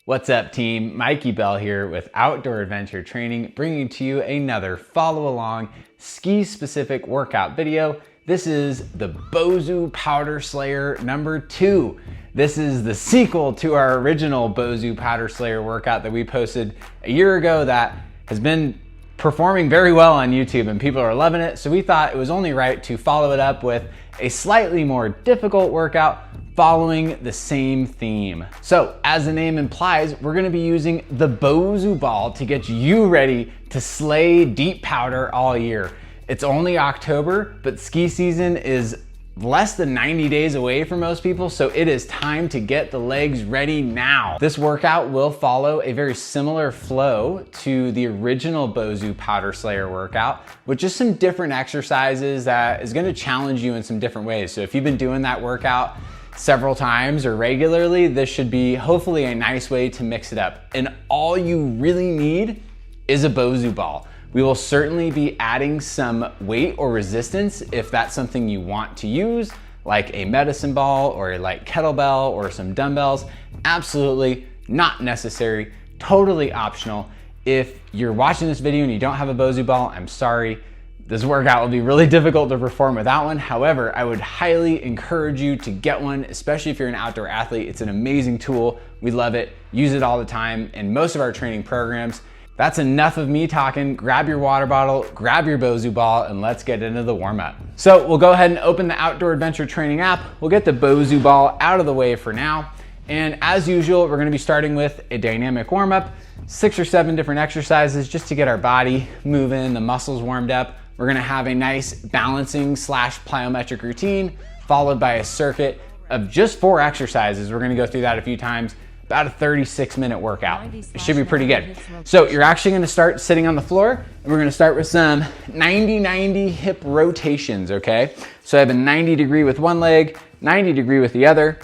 What's up, team? Mikey Bell here with Outdoor Adventure Training, bringing to you another follow-along ski-specific workout video. This is the Bosu Powder Slayer number 2. This is the sequel to our original Bosu Powder Slayer workout that we posted a year ago that has been performing very well on YouTube and people are loving it. So we thought it was only right to follow it up with a slightly more difficult workout following the same theme. So as the name implies, we're gonna be using the Bosu ball to get you ready to slay deep powder all year. It's only October, but ski season is less than 90 days away for most people, so it is time to get the legs ready now. This workout will follow a very similar flow to the original Bosu Powder Slayer workout, with just some different exercises that is gonna challenge you in some different ways. So if you've been doing that workout several times or regularly, this should be hopefully a nice way to mix it up. And all you really need is a Bosu ball. We will certainly be adding some weight or resistance if that's something you want to use, like a medicine ball or a light kettlebell or some dumbbells. Absolutely not necessary, totally optional. If you're watching this video and you don't have a Bosu ball, I'm sorry. This workout will be really difficult to perform without one. However, I would highly encourage you to get one, especially if you're an outdoor athlete. It's an amazing tool. We love it, use it all the time in most of our training programs. That's enough of me talking. Grab your water bottle, grab your Bosu ball, and let's get into the warm-up. So we'll go ahead and open the Outdoor Adventure Training app. We'll get the Bosu ball out of the way for now. And as usual, we're gonna be starting with a dynamic warm-up, 6 or 7 different exercises just to get our body moving, the muscles warmed up. We're gonna have a nice balancing / plyometric routine, followed by a circuit of just 4 exercises. We're gonna go through that a few times. About a 36-minute workout. It should be pretty good. So you're actually gonna start sitting on the floor, and we're gonna start with some 90-90 hip rotations, okay? So I have a 90 degree with one leg, 90 degree with the other,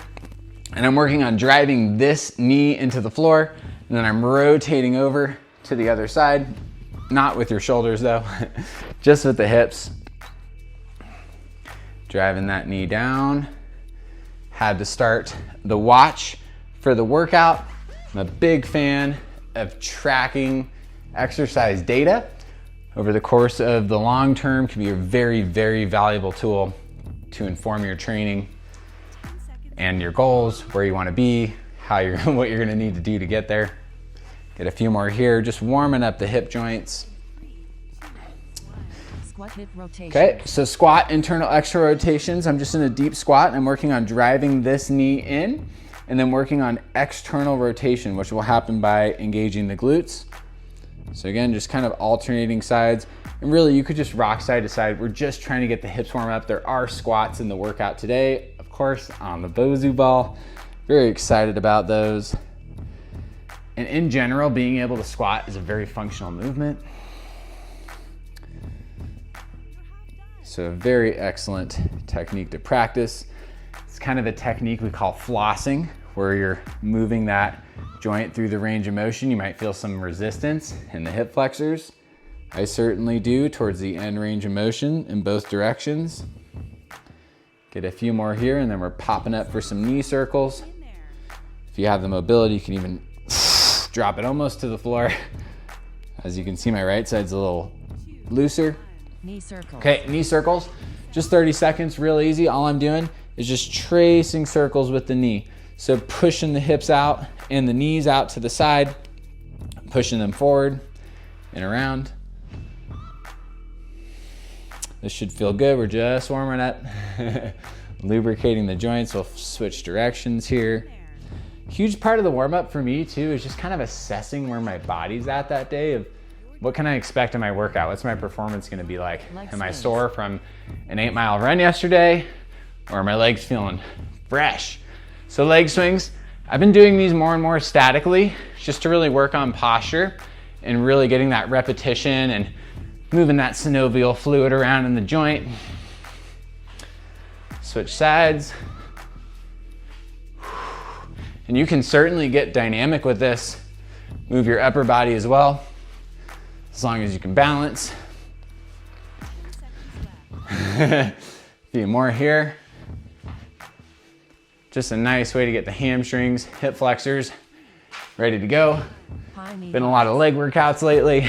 and I'm working on driving this knee into the floor, and then I'm rotating over to the other side, not with your shoulders though, just with the hips. Driving that knee down. Had to start the watch for the workout. I'm a big fan of tracking exercise data over the course of the long term. Can be a very, very valuable tool to inform your training and your goals, where you want to be, what you're going to need to do to get there. Get a few more here, just warming up the hip joints. Okay, so squat, internal extra rotations. I'm just in a deep squat and I'm working on driving this knee in, and then working on external rotation, which will happen by engaging the glutes. So again, just kind of alternating sides. And really, you could just rock side to side. We're just trying to get the hips warm up. There are squats in the workout today, of course, on the Bosu ball. Very excited about those. And in general, being able to squat is a very functional movement. So a very excellent technique to practice. It's kind of a technique we call flossing, where you're moving that joint through the range of motion. You might feel some resistance in the hip flexors. I certainly do towards the end range of motion in both directions. Get a few more here, and then we're popping up for some knee circles. If you have the mobility, you can even drop it almost to the floor. As you can see, my right side's a little looser. Knee circles. Okay, knee circles, just 30 seconds, real easy. All I'm doing is just tracing circles with the knee. So pushing the hips out and the knees out to the side, pushing them forward and around. This should feel good. We're just warming up, lubricating the joints. We'll switch directions here. Huge part of the warm up for me too is just kind of assessing where my body's at that day, of what can I expect in my workout? What's my performance gonna be like? Am I sore from an 8-mile run yesterday? Or are my legs feeling fresh? So leg swings, I've been doing these more and more statically, just to really work on posture and really getting that repetition and moving that synovial fluid around in the joint. Switch sides. And you can certainly get dynamic with this. Move your upper body as well, as long as you can balance. A few more here. Just a nice way to get the hamstrings, hip flexors, ready to go. Been a lot of leg workouts lately.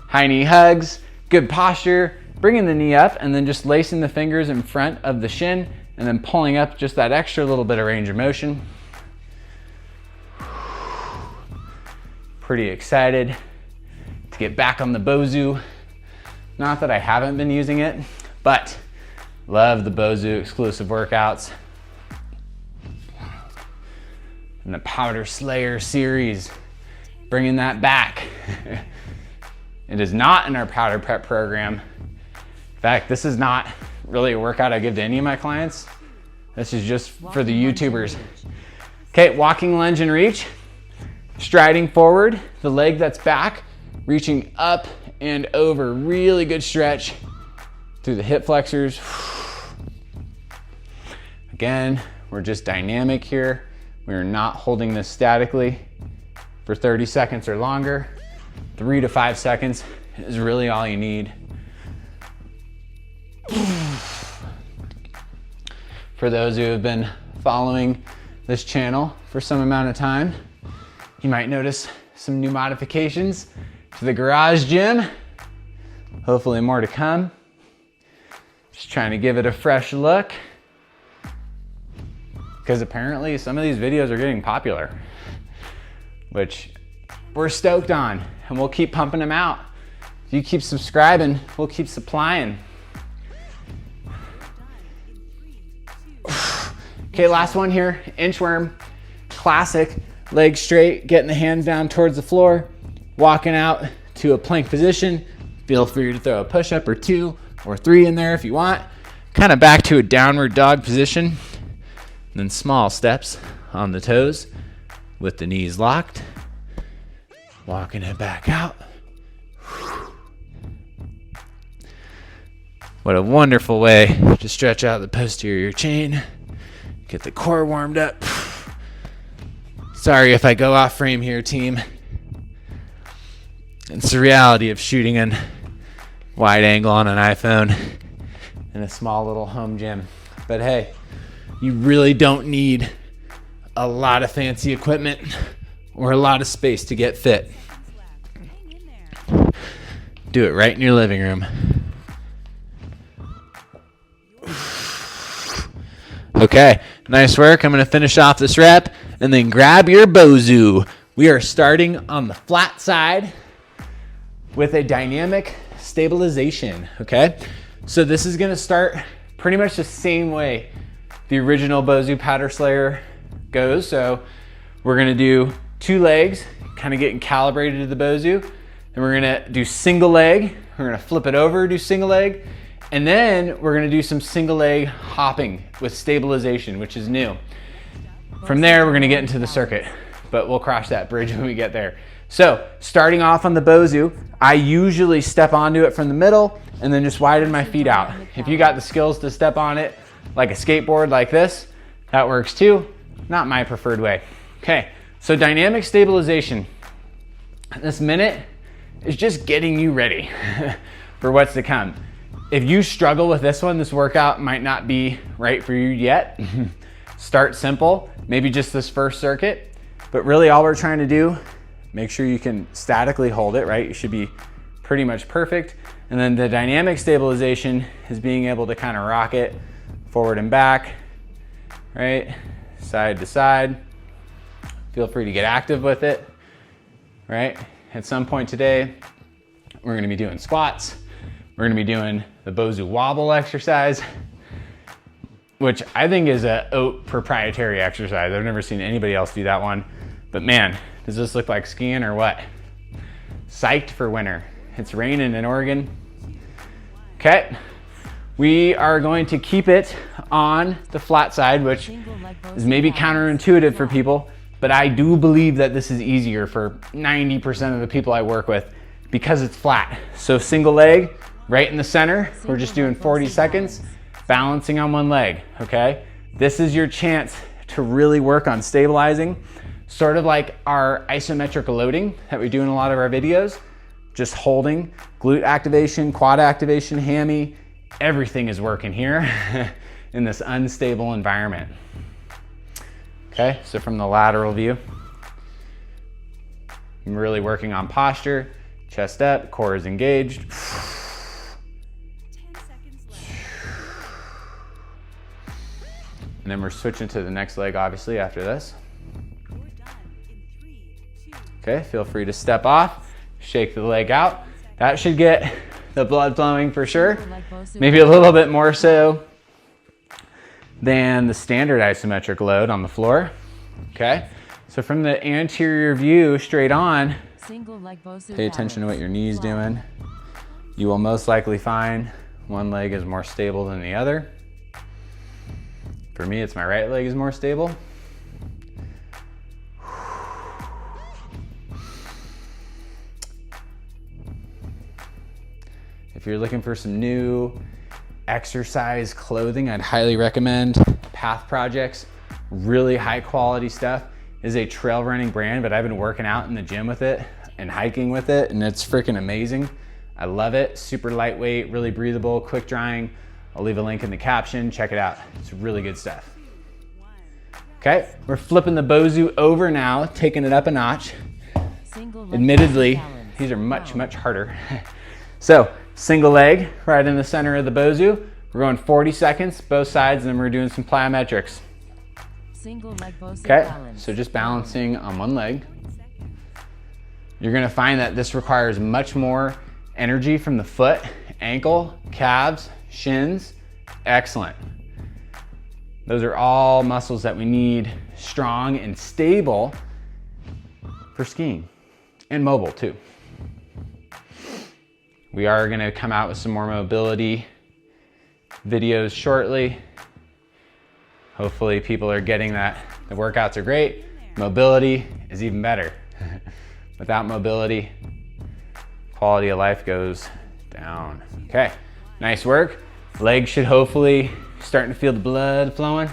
High knee hugs, good posture, bringing the knee up and then just lacing the fingers in front of the shin and then pulling up just that extra little bit of range of motion. Pretty excited to get back on the Bosu. Not that I haven't been using it, but love the Bosu exclusive workouts. And the Powder Slayer series, bringing that back. It is not in our powder prep program. In fact, this is not really a workout I give to any of my clients. This is just for the YouTubers. Okay, walking lunge and reach. Striding forward, the leg that's back, reaching up and over. Really good stretch through the hip flexors. Again, we're just dynamic here. We're not holding this statically for 30 seconds or longer. 3 to 5 seconds is really all you need. For those who have been following this channel for some amount of time, you might notice some new modifications to the garage gym. Hopefully more to come. Just trying to give it a fresh look, because apparently some of these videos are getting popular, which we're stoked on, and we'll keep pumping them out. If you keep subscribing, we'll keep supplying. Okay, last one here, inchworm, classic. Legs straight, getting the hands down towards the floor, walking out to a plank position. Feel free to throw a push-up or 2 or 3 in there if you want. Kind of back to a downward dog position. And then small steps on the toes with the knees locked. Walking it back out. What a wonderful way to stretch out the posterior chain. Get the core warmed up. Sorry if I go off frame here, team. It's the reality of shooting in wide angle on an iPhone in a small little home gym. But hey, you really don't need a lot of fancy equipment or a lot of space to get fit. Do it right in your living room. Okay, nice work. I'm gonna finish off this rep and then grab your Bosu. We are starting on the flat side with a dynamic stabilization, okay? So this is gonna start pretty much the same way the original Bosu Powder Slayer goes. So we're gonna do 2 legs, kind of getting calibrated to the Bosu. And we're gonna do single leg. We're gonna flip it over, do single leg. And then we're gonna do some single leg hopping with stabilization, which is new. From there, we're gonna get into the circuit, but we'll cross that bridge when we get there. So starting off on the Bosu, I usually step onto it from the middle and then just widen my feet out. If you got the skills to step on it like a skateboard like this, that works too. Not my preferred way. Okay, so dynamic stabilization. This minute is just getting you ready for what's to come. If you struggle with this one, this workout might not be right for you yet. Start simple, maybe just this first circuit, but really all we're trying to do, make sure you can statically hold it, right? You should be pretty much perfect. And then the dynamic stabilization is being able to kind of rock it forward and back, right? Side to side. Feel free to get active with it, right? At some point today, we're gonna be doing squats. We're gonna be doing the Bosu wobble exercise, which I think is a OAT proprietary exercise. I've never seen anybody else do that one, but man, does this look like skiing or what? Psyched for winter. It's raining in Oregon. Okay, we are going to keep it on the flat side, which is maybe counterintuitive for people, but I do believe that this is easier for 90% of the people I work with because it's flat. So single leg, right in the center. We're just doing 40 seconds, balancing on one leg, okay? This is your chance to really work on stabilizing, sort of like our isometric loading that we do in a lot of our videos, just holding, glute activation, quad activation, hammy, everything is working here in this unstable environment. Okay, so from the lateral view, I'm really working on posture, chest up, core is engaged. 10 seconds left. And then we're switching to the next leg, obviously, after this. You're done in 3, 2. Okay, feel free to step off, shake the leg out. That should get the blood flowing for sure. Maybe a little bit more so than the standard isometric load on the floor. Okay, so from the anterior view straight on, pay attention to what your knee's doing. You will most likely find one leg is more stable than the other. For me, it's my right leg is more stable. If you're looking for some new exercise clothing, I'd highly recommend Path Projects. Really high quality stuff. It is a trail running brand, but I've been working out in the gym with it and hiking with it, and it's freaking amazing. I love it. Super lightweight, really breathable, quick drying. I'll leave a link in the caption. Check it out. It's really good stuff. Okay, we're flipping the Bosu over now, taking it up a notch. Admittedly, these are much harder. So, single leg right in the center of the Bosu. We're going 40 seconds, both sides, and then we're doing some plyometrics. Okay, so just balancing on one leg. You're gonna find that this requires much more energy from the foot, ankle, calves, shins. Excellent. Those are all muscles that we need strong and stable for skiing, and mobile too. We are gonna come out with some more mobility videos shortly. Hopefully people are getting that. The workouts are great. Mobility is even better. Without mobility, quality of life goes down. Okay, nice work. Legs should hopefully starting to feel the blood flowing.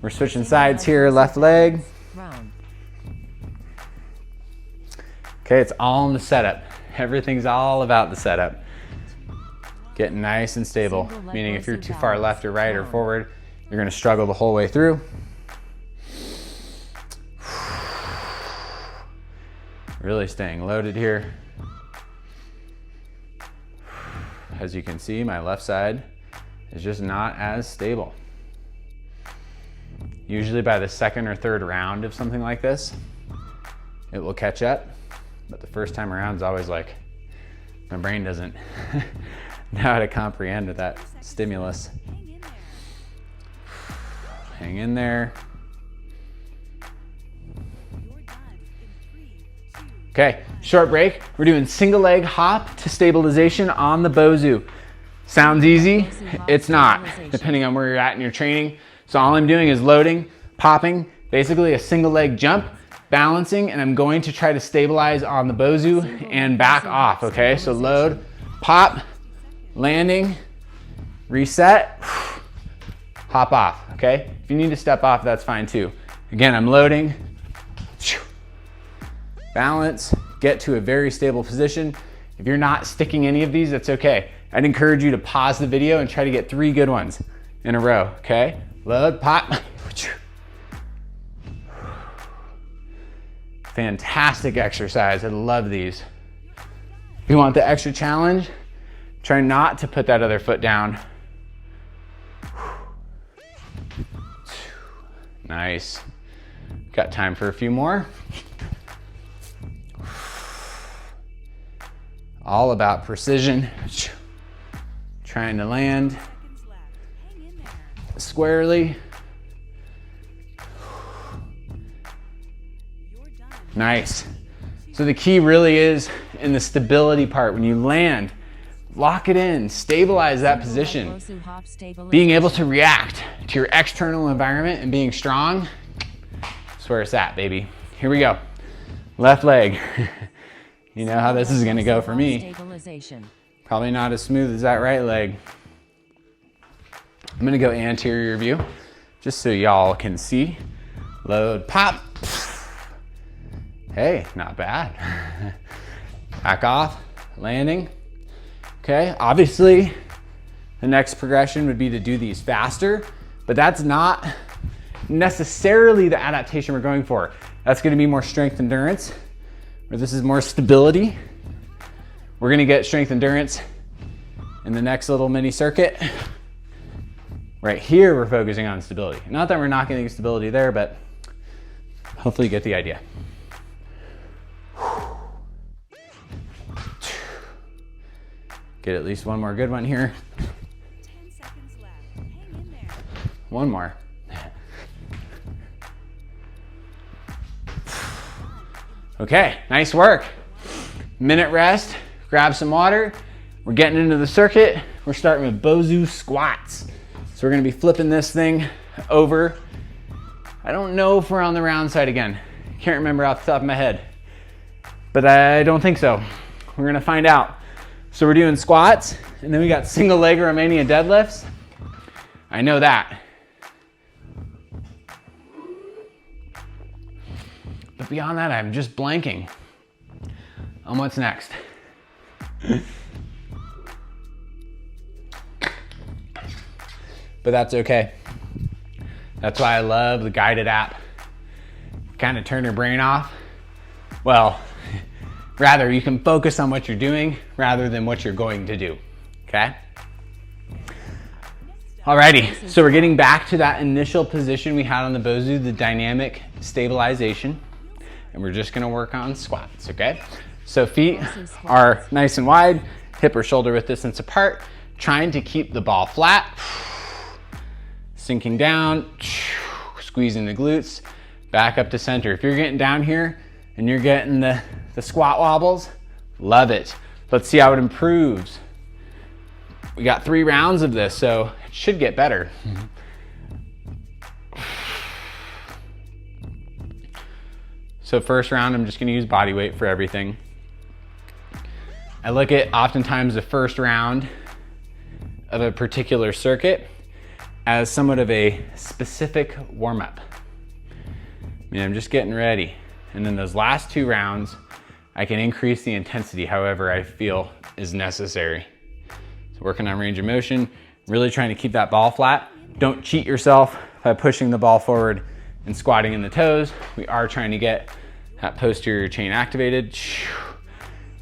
We're switching sides here, left leg. Okay, it's all in the setup. Everything's all about the setup. Getting nice and stable, meaning if you're too far left or right or forward, you're gonna struggle the whole way through. Really staying loaded here. As you can see, my left side is just not as stable. Usually by the second or third round of something like this, it will catch up. But the first time around is always like, my brain doesn't know how to comprehend that stimulus. Hang in there. Okay, short break. We're doing single leg hop to stabilization on the Bosu. Sounds easy, it's not, depending on where you're at in your training. So all I'm doing is loading, popping, basically a single leg jump, balancing, and I'm going to try to stabilize on the Bosu and back off, okay? So load, pop, landing, reset, hop off, okay? If you need to step off, that's fine too. Again, I'm loading, balance, get to a very stable position. If you're not sticking any of these, that's okay. I'd encourage you to pause the video and try to get 3 good ones in a row, okay? Load, pop. Fantastic exercise, I love these. If you want the extra challenge, try not to put that other foot down. Nice. Got time for a few more. All about precision. Trying to land squarely. Nice. So the key really is in the stability part. When you land, lock it in, stabilize that position. Being able to react to your external environment and being strong, that's where it's at, baby. Here we go. Left leg. You know how this is gonna go for me. Probably not as smooth as that right leg. I'm gonna go anterior view, just so y'all can see. Load, pop. Hey, not bad. Back off, landing. Okay, obviously, the next progression would be to do these faster, but that's not necessarily the adaptation we're going for. That's gonna be more strength endurance. where this is more stability. We're gonna get strength endurance in the next little mini circuit. Right here, we're focusing on stability. Not that we're not getting stability there, but hopefully you get the idea. Get at least one more good one here. 10 seconds left. Hang in there. One more. Okay, nice work. Minute rest, grab some water. We're getting into the circuit. We're starting with Bosu squats. So we're gonna be flipping this thing over. I don't know if we're on the round side again. Can't remember off the top of my head, but I don't think so. We're gonna find out. So we're doing squats, and then we got single leg Romanian deadlifts. I know that. But beyond that, I'm just blanking on what's next. But that's okay. That's why I love the guided app. Kind of turn your brain off. Well, rather you can focus on what you're doing rather than what you're going to do, okay? Alrighty, so we're getting back to that initial position we had on the Bosu, the dynamic stabilization, and we're just gonna work on squats, okay? So feet are nice and wide, hip or shoulder width distance apart, trying to keep the ball flat, sinking down, squeezing the glutes, back up to center. If you're getting down here and you're getting the squat wobbles, love it. Let's see how it improves. We got 3 rounds of this, so it should get better. So first round, I'm just gonna use body weight for everything. I look at oftentimes the first round of a particular circuit as somewhat of a specific warm-up. I mean, I'm just getting ready. And then those last 2 rounds, I can increase the intensity however I feel is necessary. So working on range of motion, really trying to keep that ball flat. Don't cheat yourself by pushing the ball forward and squatting in the toes. We are trying to get that posterior chain activated.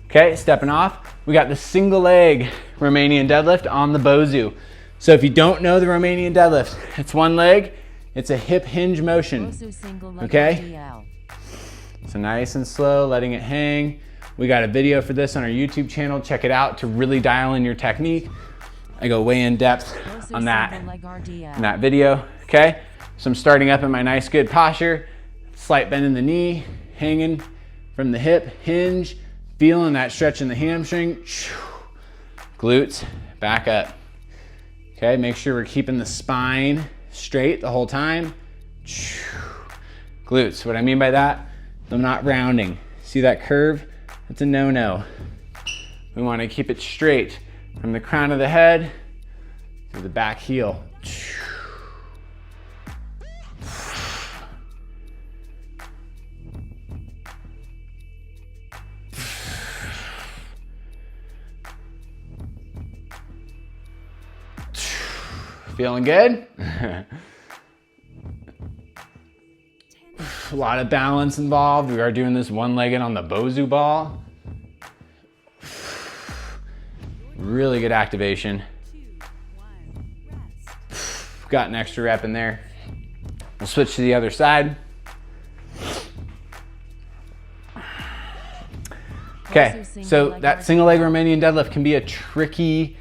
Okay, stepping off. We got the single leg Romanian deadlift on the Bosu. So if you don't know the Romanian deadlift, it's one leg, it's a hip hinge motion, okay? So nice and slow, letting it hang. We got a video for this on our YouTube channel. Check it out to really dial in your technique. I go way in depth on that in that video, okay? So I'm starting up in my nice good posture, slight bend in the knee, hanging from the hip, hinge, feeling that stretch in the hamstring, glutes, back up. Okay, make sure we're keeping the spine straight the whole time. Glutes, what I mean by that, I'm not rounding. See that curve? That's a no-no. We want to keep it straight from the crown of the head to the back heel. Feeling good? A lot of balance involved. We are doing this one-legged on the Bosu ball. Really good activation. 2, 1, rest. Got an extra rep in there. We'll switch to the other side. Okay, so that single leg Romanian deadlift can be a tricky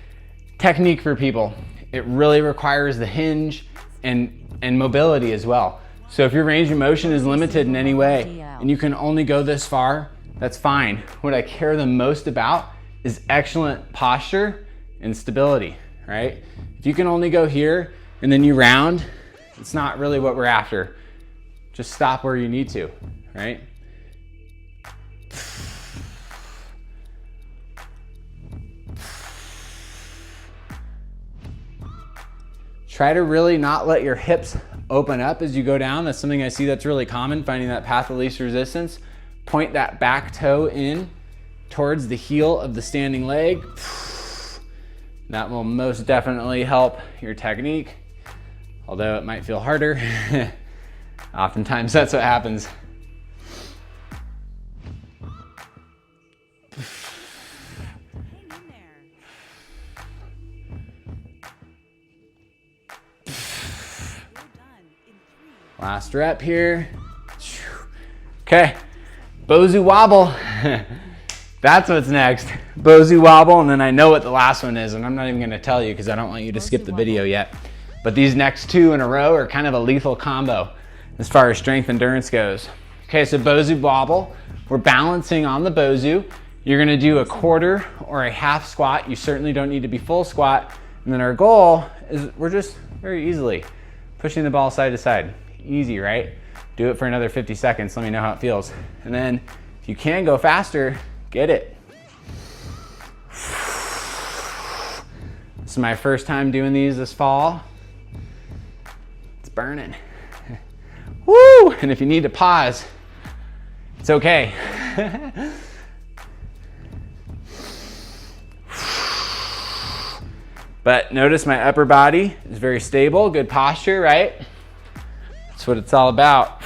technique for people. It really requires the hinge and mobility as well. So if your range of motion is limited in any way and you can only go this far, that's fine. What I care the most about is excellent posture and stability, right? If you can only go here and then you round, it's not really what we're after. Just stop where you need to, right? Try to really not let your hips open up as you go down. That's something I see that's really common, finding that path of least resistance. Point that back toe in towards the heel of the standing leg. That will most definitely help your technique, although it might feel harder. Oftentimes that's what happens. Last rep here. Okay, Bosu wobble. That's what's next. Bosu wobble, and then I know what the last one is, and I'm not even gonna tell you because I don't want you to skip the video yet. But these next two in a row are kind of a lethal combo as far as strength endurance goes. Okay, so Bosu wobble. We're balancing on the Bosu. You're gonna do a quarter or a half squat. You certainly don't need to be full squat. And then our goal is we're just very easily pushing the ball side to side. Easy, right? Do it for another 50 seconds. Let me know how it feels. And then if you can go faster, get it. This is my first time doing these this fall. It's burning. Woo! And if you need to pause, it's okay. But notice my upper body is very stable, good posture, right? That's what it's all about.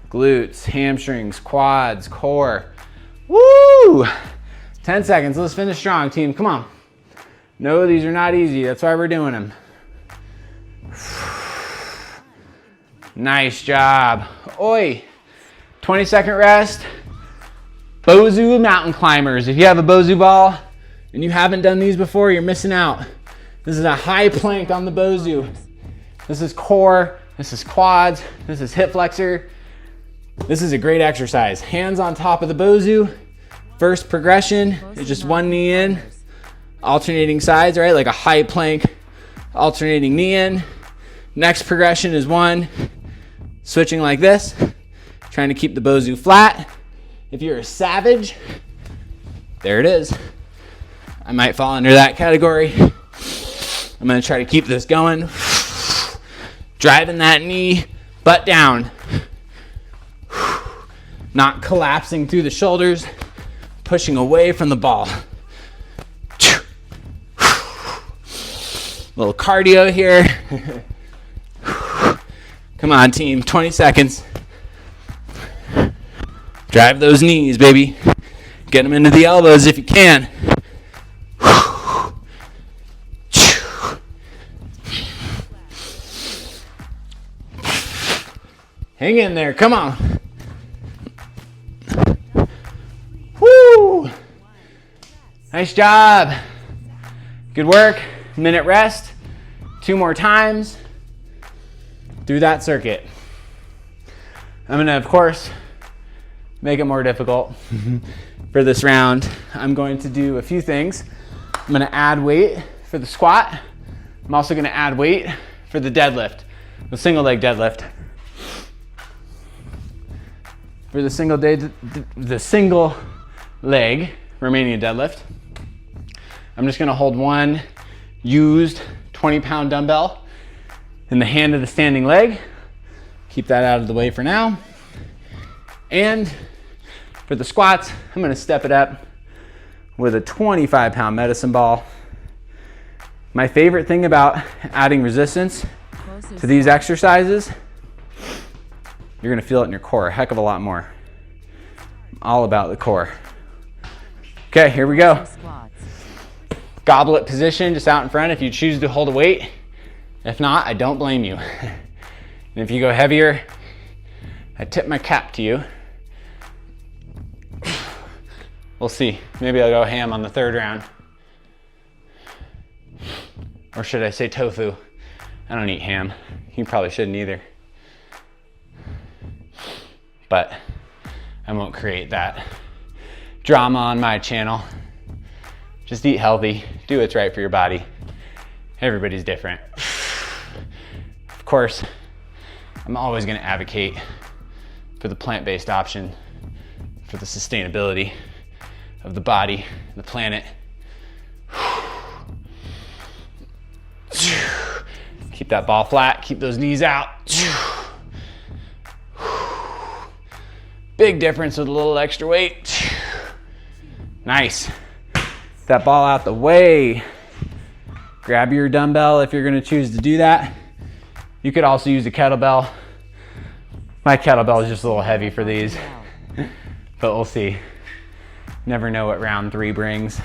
Glutes, hamstrings, quads, core. Woo! 10 seconds, let's finish strong, team, come on. No, these are not easy, that's why we're doing them. Nice job. Oi, 20-second rest. Bosu mountain climbers. If you have a Bosu ball and you haven't done these before, you're missing out. This is a high plank on the Bosu. This is core, this is quads, this is hip flexor. This is a great exercise. Hands on top of the Bosu. First progression is just one knee in, alternating sides, right? Like a high plank, alternating knee in. Next progression is one, switching like this, trying to keep the Bosu flat. If you're a savage, there it is. I might fall under that category. I'm gonna try to keep this going. Driving that knee, butt down. Not collapsing through the shoulders, pushing away from the ball. Little cardio here. Come on, team, 20 seconds. Drive those knees, baby. Get them into the elbows if you can. Hang in there, come on. Woo! Nice job. Good work. Minute rest. 2 more times through that circuit. I'm gonna, of course, make it more difficult for this round. I'm going to do a few things. I'm gonna add weight for the squat. I'm also gonna add weight for the deadlift, the single leg deadlift. For the single leg Romanian deadlift, I'm just gonna hold one used 20-pound dumbbell in the hand of the standing leg. Keep that out of the way for now. And for the squats, I'm gonna step it up with a 25-pound medicine ball. My favorite thing about adding resistance to these exercises, you're gonna feel it in your core a heck of a lot more. I'm all about the core. Okay, here we go. Goblet position, just out in front if you choose to hold a weight. If not, I don't blame you. And if you go heavier, I tip my cap to you. We'll see. Maybe I'll go ham on the 3rd round. Or should I say tofu? I don't eat ham. You probably shouldn't either. But I won't create that drama on my channel. Just eat healthy. Do what's right for your body. Everybody's different. Of course, I'm always going to advocate for the plant-based option, for the sustainability of the body, the planet. Keep that ball flat, keep those knees out. Big difference with a little extra weight. Nice. Get that ball out the way. Grab your dumbbell if you're gonna choose to do that. You could also use a kettlebell. My kettlebell is just a little heavy for these, but we'll see. Never know what round 3 brings.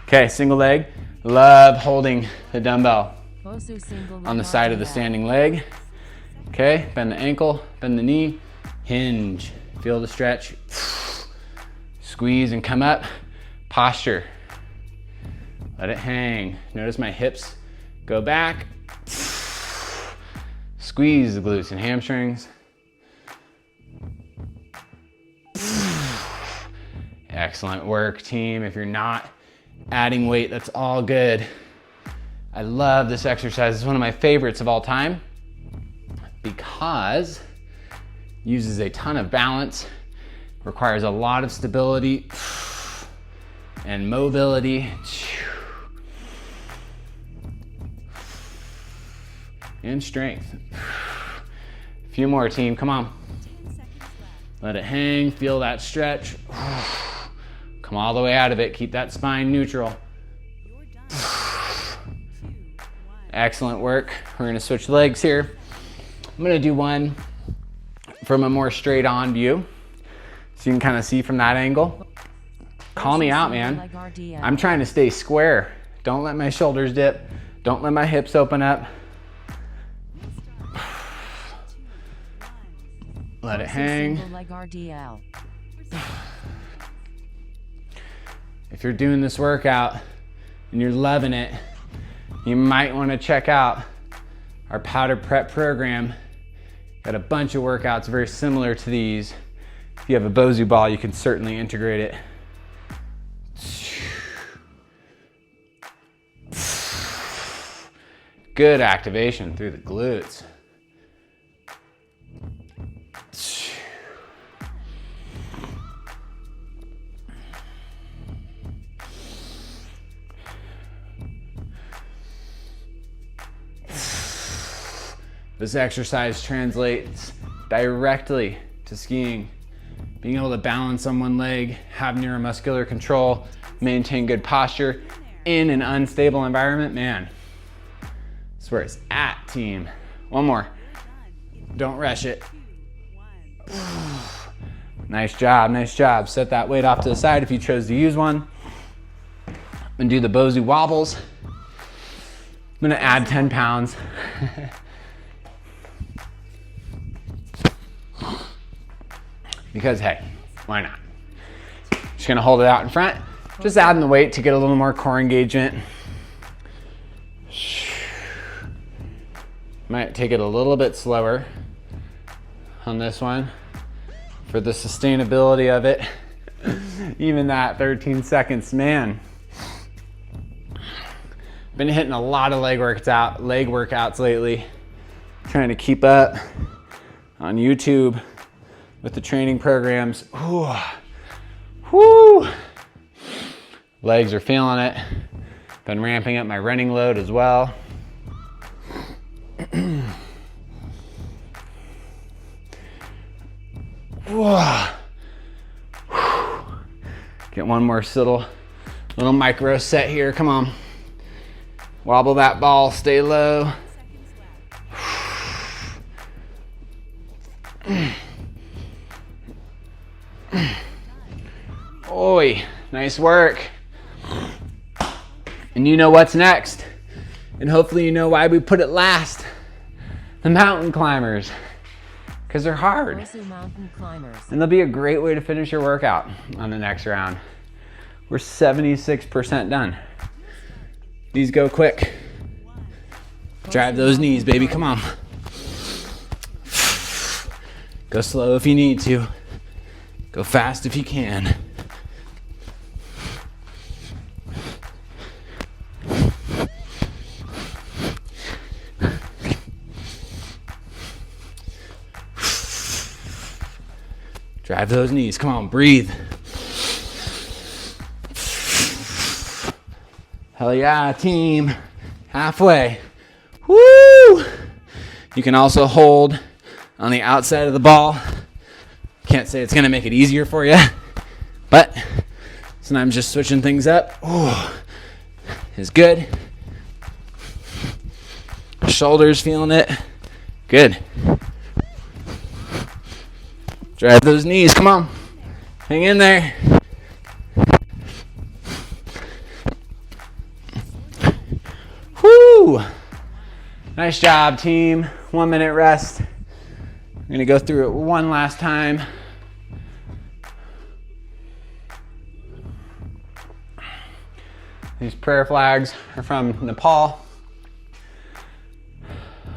Okay, single leg. Love holding the dumbbell Bosu single on the side of the standing leg. Okay, bend the ankle, bend the knee, hinge. Feel the stretch. Squeeze and come up. Posture. Let it hang. Notice my hips go back. Squeeze the glutes and hamstrings. Excellent work, team. If you're not adding weight, that's all good. I love this exercise. It's one of my favorites of all time because it uses a ton of balance, requires a lot of stability and mobility. And strength. A few more, team, come on. 10 seconds left. Let it hang, feel that stretch. Come all the way out of it, keep that spine neutral. You're done. 2, 1. Excellent work. We're gonna switch legs here. I'm gonna do one from a more straight on view, so you can kind of see from that angle. Call me out, man. I'm trying to stay square. Don't let my shoulders dip. Don't let my hips open up. Let it hang. If you're doing this workout and you're loving it, you might want to check out our powder prep program. Got a bunch of workouts very similar to these. If you have a BOSU ball, you can certainly integrate it. Good activation through the glutes. This exercise translates directly to skiing. Being able to balance on one leg, have neuromuscular control, maintain good posture in an unstable environment, man, that's where it's at, team. One more. Don't rush it. 2, 1. Nice job, nice job. Set that weight off to the side if you chose to use one. And do the BOSU wobbles. I'm gonna add 10 pounds. Because hey, why not? Just gonna hold it out in front. Just adding the weight to get a little more core engagement. Might take it a little bit slower on this one for the sustainability of it. Even that 13 seconds, man. Been hitting a lot of leg workouts lately. Trying to keep up on YouTube with the training programs. Ooh. Woo. Legs are feeling it. Been ramping up my running load as well. Get one more little micro set here. Come on. Wobble that ball, stay low. Oi, nice work. And you know what's next. And hopefully you know why we put it last. The mountain climbers. Because they're hard. And they'll be a great way to finish your workout on the next round. We're 76% done. These go quick. Drive those knees, baby, come on. Go slow if you need to. Go fast if you can. Drive those knees, come on, breathe. Hell yeah, team. Halfway. Woo! You can also hold on the outside of the ball. Can't say it's gonna make it easier for you, but sometimes just switching things up is good. Shoulders feeling it. Good. Drive those knees, come on. Hang in there. Woo! Nice job, team. 1 minute rest. I'm gonna go through it one last time. These prayer flags are from Nepal.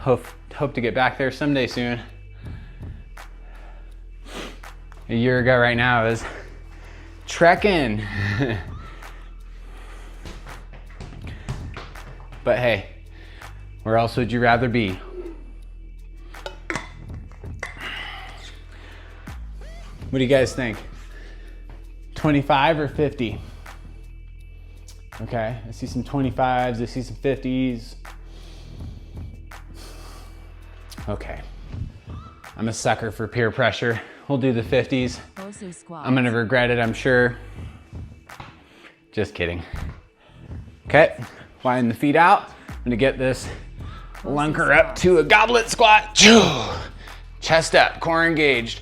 Hope to get back there someday soon. A year ago right now, I was trekking. But hey, where else would you rather be? What do you guys think? 25 or 50? Okay, I see some 25s, I see some 50s. Okay, I'm a sucker for peer pressure. We'll do the 50s. I'm gonna regret it, I'm sure. Just kidding. Okay, widen the feet out. I'm gonna get this lunker up to a goblet squat. Chest up, core engaged.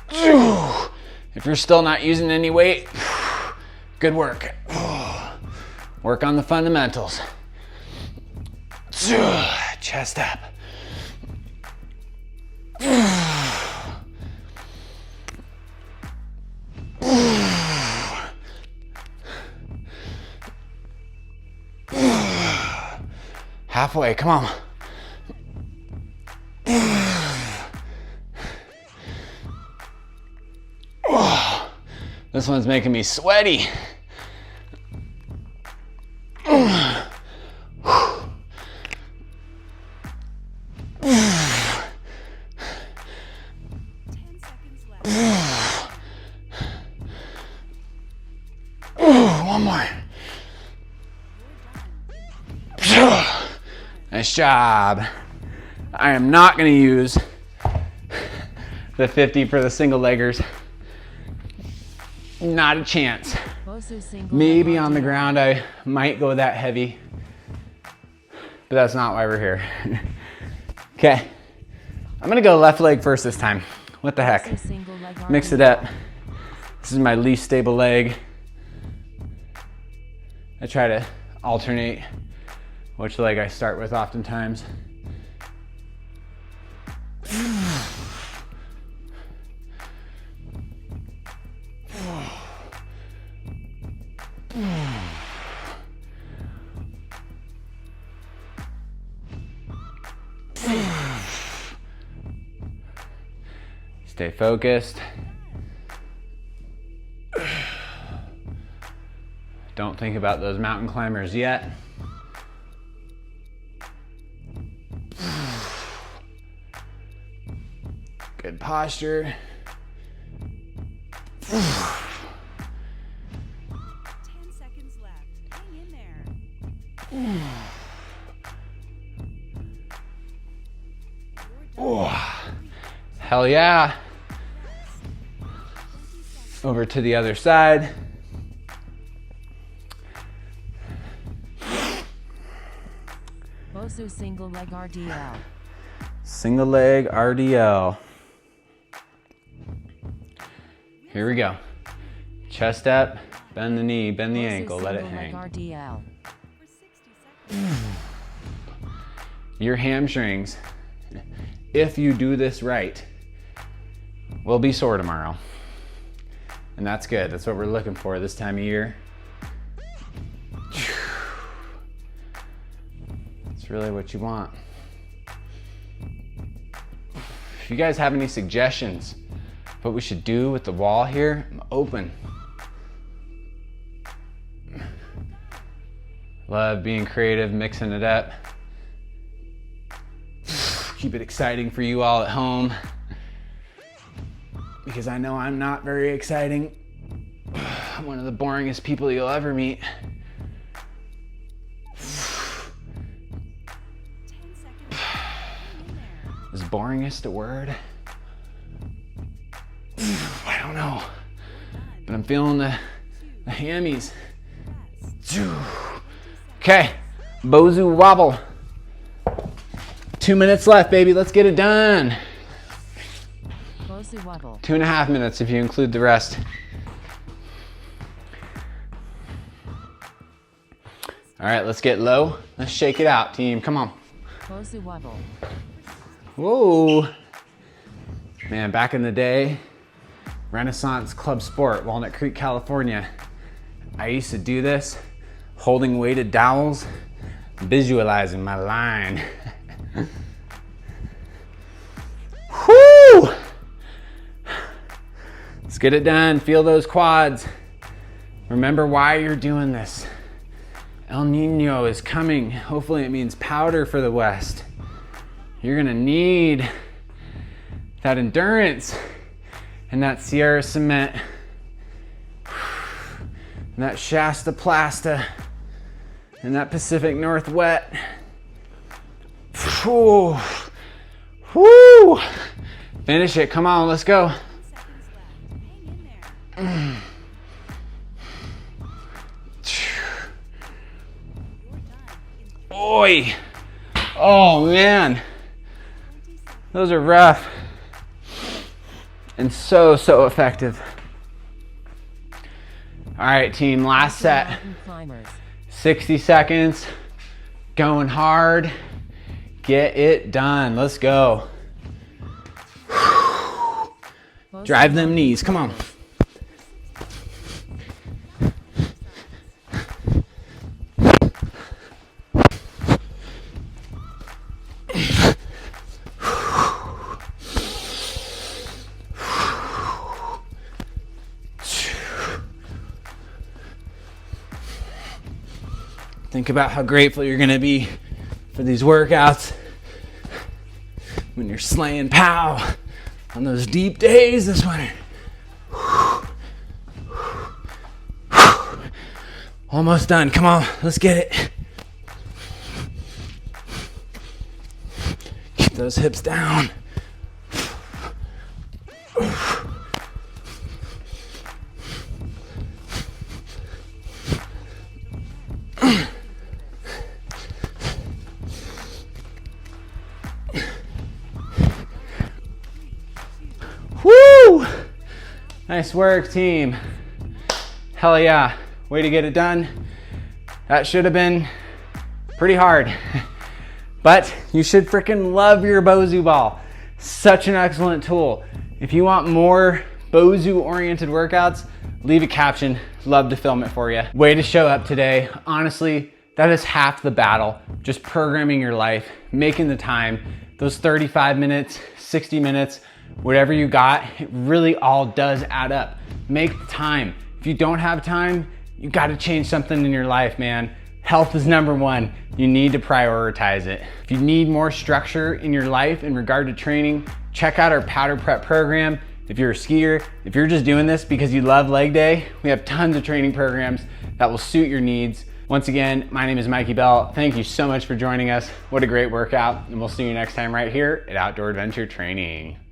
If you're still not using any weight, good work. Work on the fundamentals. Chest up. Halfway, come on. This one's making me sweaty. 10 seconds left. One more. Nice job. I am not going to use the 50 for the single leggers. Not a chance. Maybe on the ground I might go that heavy, but that's not why we're here. Okay, I'm gonna go left leg first this time. What the heck? Mix it up. This is my least stable leg. I try to alternate which leg I start with oftentimes. Stay focused. Don't think about those mountain climbers yet. Good posture. 10 seconds left. Hang in there. Oh, hell yeah. Over to the other side. BOSU single leg RDL. Single leg RDL. Here we go. Chest up, bend the knee, bend the BOSU ankle, let it single leg hang. RDL. For 60 seconds. Your hamstrings, if you do this right, will be sore tomorrow. And that's good. That's what we're looking for this time of year. It's really what you want. If you guys have any suggestions what we should do with the wall here, I'm open. Love being creative, mixing it up. Keep it exciting for you all at home, because I know I'm not very exciting. I'm one of the boringest people you'll ever meet. 10 seconds left. Hang in there. Is boringest a word? I don't know, but I'm feeling the hammies. Okay, Bosu wobble. 2 minutes left, baby. Let's get it done. BOSU wobble. 2.5 minutes if you include the rest. All right, let's get low. Let's shake it out, team. Come on. Bosu wobble. Whoa. Man, back in the day, Renaissance Club Sport, Walnut Creek, California. I used to do this, holding weighted dowels, visualizing my line. Whoo! Let's get it done. Feel those quads. Remember why you're doing this. El Nino is coming. Hopefully it means powder for the West. You're gonna need that endurance and that Sierra cement and that Shasta Plasta and that Pacific North wet. Whew. Woo! Finish it, come on, let's go. 10 seconds left. Hang in there. You're done in Oi! Oh man, 20 seconds. those are rough and so effective. All right, team, last set. Mountain climbers. 60 seconds, going hard. Get it done, let's go. Bosu Drive them mountain knees, come on. climbers. Think about how grateful you're gonna be for these workouts when you're slaying pow on those deep days this winter. Almost done, come on, let's get it. Keep those hips down. Woo! Nice work, team. Hell yeah, way to get it done. That should have been pretty hard, but you should freaking love your Bosu ball. Such an excellent tool. If you want more Bosu oriented workouts, leave a caption, love to film it for you. Way to show up today. Honestly, that is half the battle. Just programming your life, making the time, those 35 minutes, 60 minutes, whatever you got, it really all does add up. Make the time. If you don't have time, you gotta change something in your life, man. Health is number one. You need to prioritize it. If you need more structure in your life in regard to training, check out our powder prep program. If you're a skier, if you're just doing this because you love leg day, we have tons of training programs that will suit your needs. Once again, my name is Mikey Bell. Thank you so much for joining us. What a great workout, and we'll see you next time right here at Outdoor Adventure Training.